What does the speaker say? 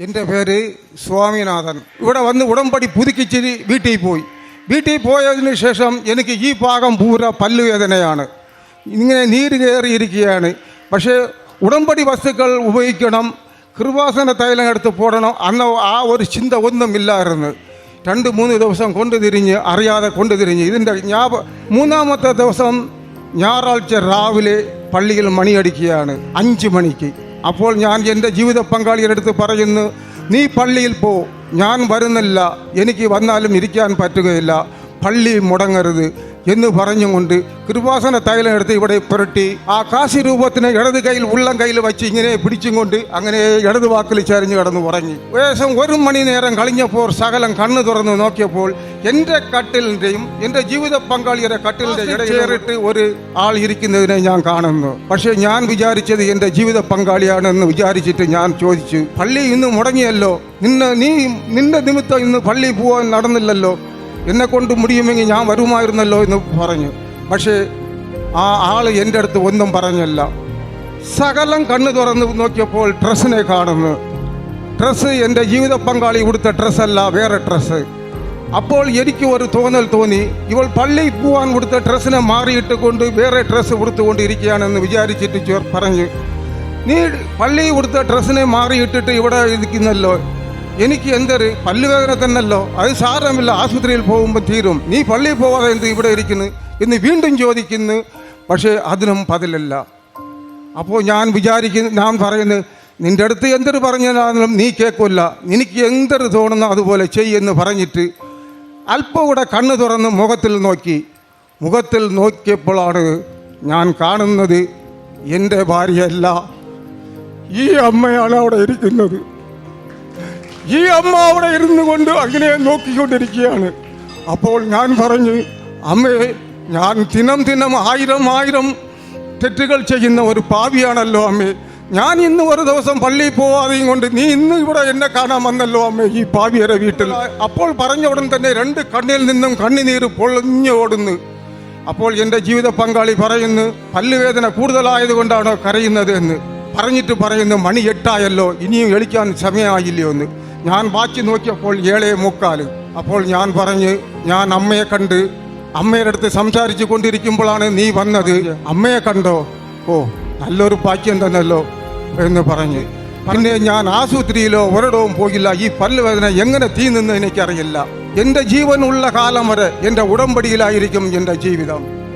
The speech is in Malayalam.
എൻ്റെ പേര് സ്വാമിനാഥൻ. ഇവിടെ വന്ന് ഉടമ്പടി പുതുക്കിച്ചിരി വീട്ടിൽ പോയതിന് ശേഷം എനിക്ക് ഈ ഭാഗം പൂര പല്ലുവേദനയാണ്. ഇങ്ങനെ നീര് കയറിയിരിക്കുകയാണ്. പക്ഷേ ഉടമ്പടി വസ്തുക്കൾ ഉപയോഗിക്കണം, കൃപാസന തൈലം എടുത്ത് പോടണം, അന്ന് ആ ഒരു ചിന്ത ഒന്നുമില്ലായിരുന്നു. 2-3 ദിവസം അറിയാതെ കൊണ്ടുതിരിഞ്ഞ് ഇതിൻ്റെ മൂന്നാമത്തെ ദിവസം ഞായറാഴ്ച രാവിലെ പള്ളിയിൽ മണിയടിക്കുകയാണ് 5 മണിക്ക്. അപ്പോൾ ഞാൻ എൻ്റെ ജീവിത പങ്കാളിയുടെ അടുത്ത് പറയുന്നു, നീ പള്ളിയിൽ പോ, ഞാൻ വരുന്നില്ല, എനിക്ക് വന്നാലും ഇരിക്കാൻ പറ്റുകയില്ല, പള്ളി മുടങ്ങരുത് എന്ന് പറഞ്ഞുകൊണ്ട് കൃപാസന തൈലം എടുത്ത് ഇവിടെ പുരട്ടി ആ കാശി രൂപത്തിന് ഇടത് കയ്യിൽ ഉള്ളം കയ്യിൽ വെച്ച് ഇങ്ങനെ പിടിച്ചും കൊണ്ട് അങ്ങനെ ഇടത് വാക്കിൽ ചരിഞ്ഞ് കിടന്ന് ഉറങ്ങി. ഏകദേശം 1 മണി നേരം കഴിഞ്ഞപ്പോൾ സകലം കണ്ണു തുറന്ന് നോക്കിയപ്പോൾ എൻ്റെ കട്ടിലിൻ്റെയും എൻ്റെ ജീവിത പങ്കാളിയുടെ കട്ടിലിൻ്റെ ഇടയിലേറിട്ട് ഒരു ആൾ ഇരിക്കുന്നതിനെ ഞാൻ കാണുന്നു. പക്ഷേ ഞാൻ വിചാരിച്ചത് എൻ്റെ ജീവിത പങ്കാളിയാണെന്ന് വിചാരിച്ചിട്ട് ഞാൻ ചോദിച്ചു, പള്ളി ഇന്ന് മുടങ്ങിയല്ലോ, നിന്റെ നിമിത്തം ഇന്ന് പള്ളി പോകാൻ നടന്നില്ലല്ലോ, എന്നെ കൊണ്ട് മുടിയുമെങ്കിൽ ഞാൻ വരുമായിരുന്നല്ലോ എന്ന് പറഞ്ഞു. പക്ഷേ ആ ആള് എൻ്റെ അടുത്ത് ഒന്നും പറഞ്ഞല്ല. സകലം കണ്ണു തുറന്ന് നോക്കിയപ്പോൾ ഡ്രസ്സിനെ കാണുന്നു. ഡ്രസ്സ് എൻ്റെ ജീവിത പങ്കാളി കൊടുത്ത ഡ്രസ്സല്ല, വേറെ ഡ്രസ്സ്. അപ്പോൾ എനിക്ക് ഒരു തോന്നൽ തോന്നി, ഇവൾ പള്ളിയിൽ പോകാൻ കൊടുത്ത ഡ്രസ്സിനെ മാറിയിട്ട് കൊണ്ട് വേറെ ഡ്രസ്സ് കൊടുത്തുകൊണ്ട് ഇരിക്കുകയാണെന്ന് വിചാരിച്ചിട്ട് പറഞ്ഞു, നീ പള്ളിയിൽ കൊടുത്ത ഡ്രസ്സിനെ മാറിയിട്ടിട്ട് ഇവിടെ ഇരിക്കുന്നല്ലോ, എനിക്ക് എന്തൊരു പല്ലുവേദന തന്നല്ലോ, അത് സാരമില്ല, ആശുപത്രിയിൽ പോകുമ്പോൾ തീരും, നീ പള്ളിയിൽ പോകാതെ എന്ത് ഇവിടെ ഇരിക്കുന്നു എന്ന് വീണ്ടും ചോദിക്കുന്നു. പക്ഷേ അതിനും പതിലല്ല. അപ്പോൾ ഞാൻ പറയുന്നത്, നിൻ്റെ അടുത്ത് എന്തൊരു പറഞ്ഞാലും നീ കേൾക്കില്ല, എനിക്ക് എന്തൊരു തോന്നുന്നു അതുപോലെ ചെയ്യുമെന്ന് പറഞ്ഞിട്ട് അല്പം കൂടെ കണ്ണ് തുറന്ന് മുഖത്തിൽ നോക്കിയപ്പോഴാണ് ഞാൻ കാണുന്നത് എൻ്റെ ഭാര്യയല്ല, ഈ അമ്മയാണ് അവിടെ ഇരിക്കുന്നത്. ഈ അമ്മ അവിടെ ഇരുന്നു കൊണ്ട് അങ്ങനെ നോക്കിക്കൊണ്ടിരിക്കുകയാണ്. അപ്പോൾ ഞാൻ പറഞ്ഞു, അമ്മേ, ഞാൻ ദിനം 1000 തെറ്റുകൾ ചെയ്യുന്ന ഒരു പാപിയാണല്ലോ അമ്മേ, ഞാൻ ഇന്ന് ഒരു ദിവസം പള്ളിയിൽ പോവാതെയും കൊണ്ട് നീ ഇന്ന് ഇവിടെ എന്നെ കാണാൻ വന്നല്ലോ അമ്മേ, ഈ പാപിയുടെ വീട്ടിൽ. അപ്പോൾ പറഞ്ഞ ഉടൻ തന്നെ 2 കണ്ണിൽ നിന്നും കണ്ണുനീര് പൊളിഞ്ഞു ഓടുന്നു. അപ്പോൾ എൻ്റെ ജീവിത പങ്കാളി പറയുന്നു, പല്ലുവേദന കൂടുതലായതുകൊണ്ടാണോ കരയുന്നത് എന്ന് പറഞ്ഞിട്ട് പറയുന്നു, മണി 8 ആയല്ലോ, ഇനിയും എളിക്കാൻ സമയമായില്ലയോ എന്ന്. ഞാൻ വാച്ച് നോക്കിയപ്പോൾ 7:45. അപ്പോൾ ഞാൻ പറഞ്ഞ്, ഞാൻ അമ്മയെ കണ്ട് അമ്മയുടെ അടുത്ത് സംസാരിച്ചു കൊണ്ടിരിക്കുമ്പോഴാണ് നീ വന്നത്, അമ്മയെ കണ്ടോ? ഓ, നല്ലൊരു ഭാഗ്യം തന്നല്ലോ എന്ന് പറഞ്ഞ്. പിന്നെ ഞാൻ ആശുപത്രിയിലോ ഒരിടവും പോകില്ല, ഈ പല്ലുവേദന എങ്ങനെ തീർന്നെന്ന് എനിക്കറിയില്ല. എൻ്റെ ജീവനുള്ള കാലം വരെ എൻ്റെ ഉടമ്പടിയിലായിരിക്കും എൻ്റെ ജീവിതം.